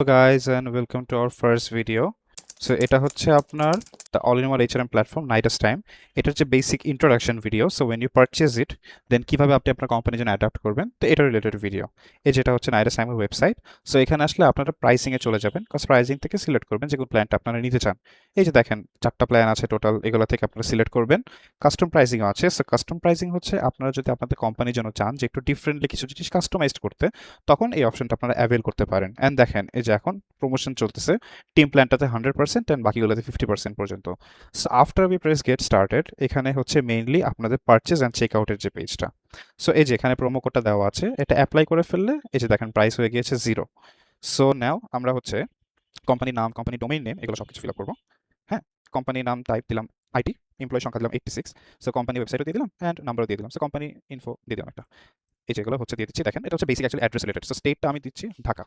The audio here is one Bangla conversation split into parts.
Hello guys and welcome to our first video. So এটা হচ্ছে আপনার the all-in-one HRM platform Nidus Time. এটা হচ্ছে basic introduction video. So when you purchase it then কিভাবে আপনি আপনার কোম্পানির জন্য অ্যাডাপ্ট করবেন তো এটা রিলেটেড ভিডিও। এই যেটা হচ্ছে Nidus Time এর ওয়েবসাইট। সো এখানে আসলে আপনারা প্রাইসিং এ চলে যাবেন। কজ প্রাইসিং থেকে সিলেক্ট করবেন যে কোন প্ল্যানটা আপনারা নিতে চান। এই যে দেখেন 4টা প্ল্যান আছে টোটাল, এগুলো থেকে আপনারা সিলেক্ট করবেন। কাস্টম প্রাইসিং আছে। সো কাস্টম প্রাইসিং হচ্ছে আপনারা যদি আপনাদের কোম্পানির জন্য চান যে একটু ডিফারেন্টলি কিছু জিনিস কাস্টমাইজড করতে, তখন এই অপশনটা আপনারা অ্যাভেল করতে পারেন। এন্ড দেখেন এই যে এখন প্রমোশন চলতেছে টিম প্ল্যানটাতে 100% এন্ড বাকিগুলোতে 50% পর্যন্ত। So after we press get started, এখানে হচ্ছে মেইনলি আপনাদের পারচেজ অ্যান্ড চেক আউটের যে পেজটা। সো এই যে এখানে প্রোমো কোডটা দেওয়া আছে, এটা অ্যাপ্লাই করে ফেললে এই যে দেখেন প্রাইস হয়ে গিয়েছে 0। সো নাও আমরা হচ্ছে কোম্পানির নাম, কোম্পানি ডোমেইন নেম এগুলো সবকিছু ফিল আপ করবো। হ্যাঁ, কোম্পানির নাম টাইপ দিলাম আইটি, এমপ্লয়ি সংখ্যা দিলাম 86। সো কোম্পানি ওয়েবসাইটও দিয়ে দিলাম অ্যান্ড নাম্বারও দিয়ে দিলাম। সো কোম্পানি ইনফো দিয়ে দিলাম একটা। এই যেগুলো হচ্ছে দিয়ে দিচ্ছি, দেখেন এটা হচ্ছে basic actually address related. So স্টেটটা আমি দিচ্ছি ঢাকা,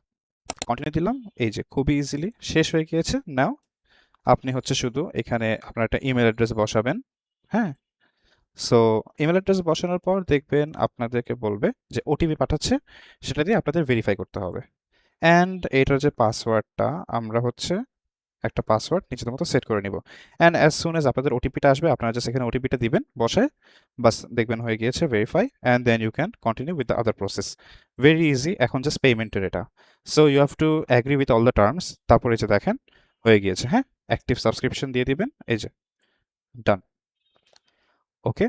কন্টিনিউ দিলাম। এই যে খুবই ইজিলি শেষ হয়ে গিয়েছে। নাও আপনি হচ্ছে শুধু এখানে আপনার একটা ইমেল অ্যাড্রেস বসাবেন। হ্যাঁ, সো ইমেল অ্যাড্রেস বসানোর পর দেখবেন আপনাদেরকে বলবে যে ওটিপি পাঠাচ্ছে, সেটা দিয়ে আপনাদের ভেরিফাই করতে হবে। অ্যান্ড এটার যে পাসওয়ার্ডটা আমরা হচ্ছে একটা পাসওয়ার্ড নিজেদের মতো সেট করে নিব। অ্যান্ড অ্যাজ সুন এজ আপনাদের ওটিপিটা আসবে আপনারা জাস্ট এখানে ওটিপিটা দিবেন বসে, বাস দেখবেন হয়ে গিয়েছে verify. And then you can continue with the other process. Very easy. এখন জাস্ট পেমেন্টের এটা। So you have to agree with all the terms. তারপরে যে দেখেন হয়ে গিয়েছে। হ্যাঁ, অ্যাক্টিভ সাবস্ক্রিপশন দিয়ে দিবেন। এই যে ডান। ওকে,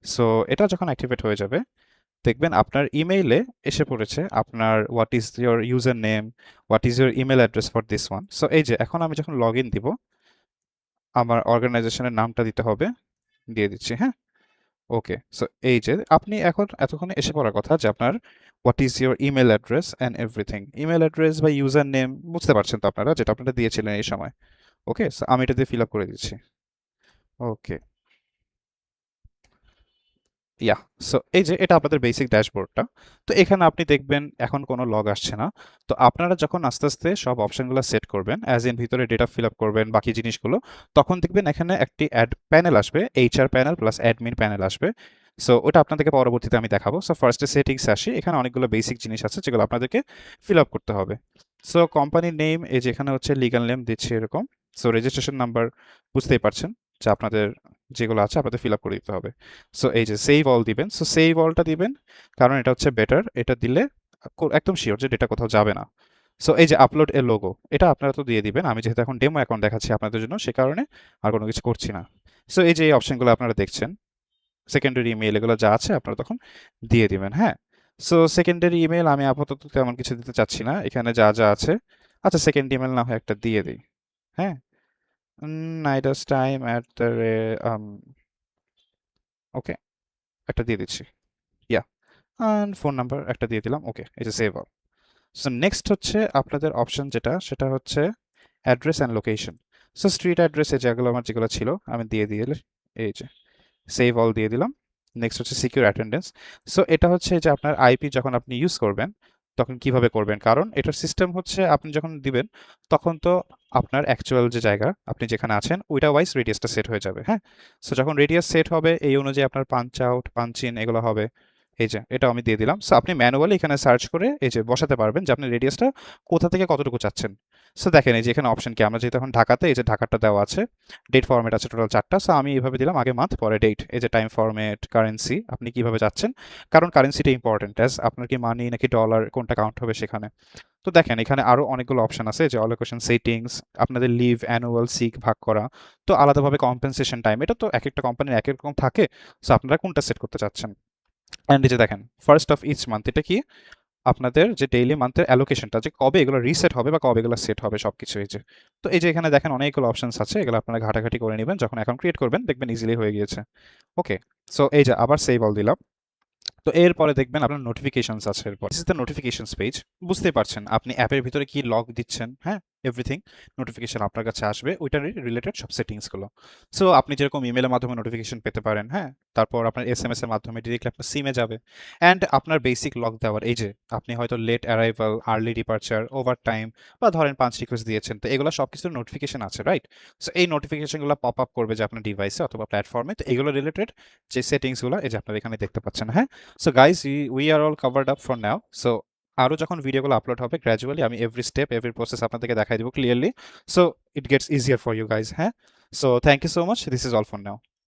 সো এটা যখন অ্যাক্টিভেট হয়ে যাবে দেখবেন আপনার ইমেইলে এসে পড়েছে আপনার what is your user name, what is your email address for this one. So এই যে এখন আমি যখন লগ ইন দিব আমার অর্গানাইজেশনের নামটা দিতে হবে, দিয়ে দিচ্ছি। হ্যাঁ, ওকে। সো এই যে আপনি এখন এতক্ষণে এসে পড়ার কথা যে আপনার what is your email address and everything. Email address বা ইউজার নেম বুঝতে পারছেন তো আপনারা, যেটা আপনারা দিয়েছিলেন এই সময়। ওকে, সো আমি এটা দিয়ে ফিল আপ করে দিচ্ছি। ওকে, ইয়া। সো এই যে এটা আপনাদের বেসিক ড্যাশবোর্ডটা। তো এখানে আপনি দেখবেন এখন কোনো লগ আসছে না। তো আপনারা যখন আস্তে আস্তে সব অপশনগুলো সেট করবেন, অ্যাজ ইন ভিতরে ডেটা ফিল আপ করবেন বাকি জিনিসগুলো, তখন দেখবেন এখানে একটি অ্যাড প্যানেল আসবে, HR panel plus admin panel আসবে। সো ওটা আপনাদেরকে পরবর্তীতে আমি দেখাবো। সো ফার্স্টে সেটিংস আসি, এখানে অনেকগুলো বেসিক জিনিস আছে যেগুলো আপনাদেরকে ফিল আপ করতে হবে। সো কোম্পানির নেম এই যে এখানে হচ্ছে লিগ্যাল নেম দিচ্ছি এরকম। সো রেজিস্ট্রেশন নাম্বার বুঝতেই পারছেন যে আপনাদের যেগুলো আছে আপনাদের ফিল আপ করে দিতে হবে। সো এই যে সেভ অল দিবেন। সো সেভ অলটা দিবেন কারণ এটা হচ্ছে বেটার। এটা দিলে একদম শিওর যে ডেটা কোথাও যাবে না। সো এই যে আপলোড এ লোগো, এটা আপনারা তো দিয়ে দিবেন। আমি যেহেতু এখন ডেমো অ্যাকাউন্ট দেখাচ্ছি আপনাদের জন্য, সে কারণে আর কোনো কিছু করছি না। সো এই যে এই অপশনগুলো আপনারা দেখছেন, সেকেন্ডারি ইমেইল এগুলো যা আছে আপনারা তখন দিয়ে দিবেন। হ্যাঁ, সো সেকেন্ডারি ইমেইল আমি আপাতত তেমন কিছু দিতে চাচ্ছি না, এখানে যা যা আছে। আচ্ছা, সেকেন্ড ইমেল না হয় একটা দিয়ে দিই। হ্যাঁ, নাইডাস টাইম অ্যাট দ্য ওকে, একটা দিয়ে দিচ্ছি। ইয়া, অ্যান্ড ফোন নাম্বার একটা দিয়ে দিলাম। ওকে, এই যে সেভ অল। সো নেক্সট হচ্ছে আপনাদের অপশন যেটা, সেটা হচ্ছে address and location. So street অ্যাড্রেসে যেগুলো আমার যেগুলো ছিল আমি দিয়ে দিলে এই যে সেভ অল দিয়ে দিলাম। নেক্সট হচ্ছে সিকিউর অ্যাটেন্ডেন্স। সো এটা হচ্ছে যে আপনার আইপি যখন আপনি ইউজ করবেন তখন কিভাবে করবেন, কারণ এটার সিস্টেম হচ্ছে আপনি যখন দিবেন তখন তো আপনার অ্যাকচুয়াল যে জায়গা আপনি যেখানে আছেন ওইটা ওয়াইজ রেডিয়াসটা সেট হয়ে যাবে। হ্যাঁ, সো যখন রেডিয়াস সেট হবে এই অনুযায়ী আপনার পাঞ্চ আউট পাঞ্চ ইন এগুলো হবে। এই যে এটাও আমি দিয়ে দিলাম। সো আপনি ম্যানুয়ালি এখানে সার্চ করে এই যে বসাতে পারবেন যে আপনি রেডিয়াসটা কোথা থেকে কতটুকু চাচ্ছেন। সো দেখেন এই যে এখানে অপশন কি, আমরা যেহেতু এখন ঢাকাতে, এই যে ঢাকাটা দেওয়া আছে, ডেট ফরম্যাট আছে টোটাল 4টা। সো আমি এভাবে দিলাম আগে মান্থ পরে ডেট। এই যে টাইম ফরম্যাট, কারেন্সি আপনি কিভাবে যাচ্ছেন, কারণ কারেন্সিটা ইম্পর্টেন্ট, অ্যাজ আপনার কি মানি নাকি ডলার কোনটা কাউন্ট হবে সেখানে। তো দেখেন এখানে আরো অনেকগুলো অপশন আছে, যে অলোকেশন সেটিংস, আপনাদের লিভ, অ্যানুয়াল, সিক ভাগ করা, তো আলাদাভাবে কম্পেনসেশন টাইম, এটা তো এক একটা কোম্পানির এক এক রকম থাকে। সো আপনারা কোনটা সেট করতে চাচ্ছেন। অ্যান্ড এই যে দেখেন ফার্স্ট অফ ইচ মান্থ, এটা কি আপনাদের যে ডেইলি মান্থের অ্যালোকেশনটা, যে কবে এগুলো রিসেট হবে বা কবে এগুলো সেট হবে সবকিছু। এই যে তো এই যে এখানে দেখেন অনেকগুলো অপশনস আছে, এগুলো আপনারা ঘাটাঘাটি করে নেবেন যখন অ্যাকাউন্ট ক্রিয়েট করবেন, দেখবেন ইজিলি হয়ে গিয়েছে। ওকে, সো এই যে আবার সেভ অল দিলাম। তো এরপরে দেখবেন আপনার নোটিফিকেশনস আছে। এরপর this is the notifications page. বুঝতেই পারছেন আপনি অ্যাপের ভিতরে কি লগ দিচ্ছেন। হ্যাঁ, এভরিথিং নোটিফিকেশন আপনার কাছে আসবে, ওইটারই রিলেটেড সব সেটিংসগুলো। সো আপনি যেরকম ইমেলের মাধ্যমে নোটিফিকেশন পেতে পারেন, হ্যাঁ, তারপর আপনার এসএমএস এর মাধ্যমে ডিরেক্টলি আপনার সিমে যাবে। অ্যান্ড আপনার বেসিক লগ দেওয়ার, এই যে আপনি হয়তো late arrival, early departure, overtime, বা ধরেন 5 রিকোয়েস্ট দিয়েছেন, তো এগুলো সব কিছুর নোটিফিকেশন আছে, রাইট? সো এই নোটিফিকেশনগুলো পপ আপ করবে যে আপনার ডিভাইসে অথবা প্ল্যাটফর্মে। তো এগুলো রিলেটেড যে সেটিংসগুলো এই যে আপনারা এখানে দেখতে পাচ্ছেন। হ্যাঁ, so guys, we are all covered up for now. So আরও যখন ভিডিওগুলো আপলোড হবে গ্র্যাজুয়ালি আমি এভরি স্টেপ এভরি প্রসেস আপনাদেরকে দেখাই দেবো clearly, so it gets easier for you guys. হ্যাঁ, so thank you so much, this is all for now.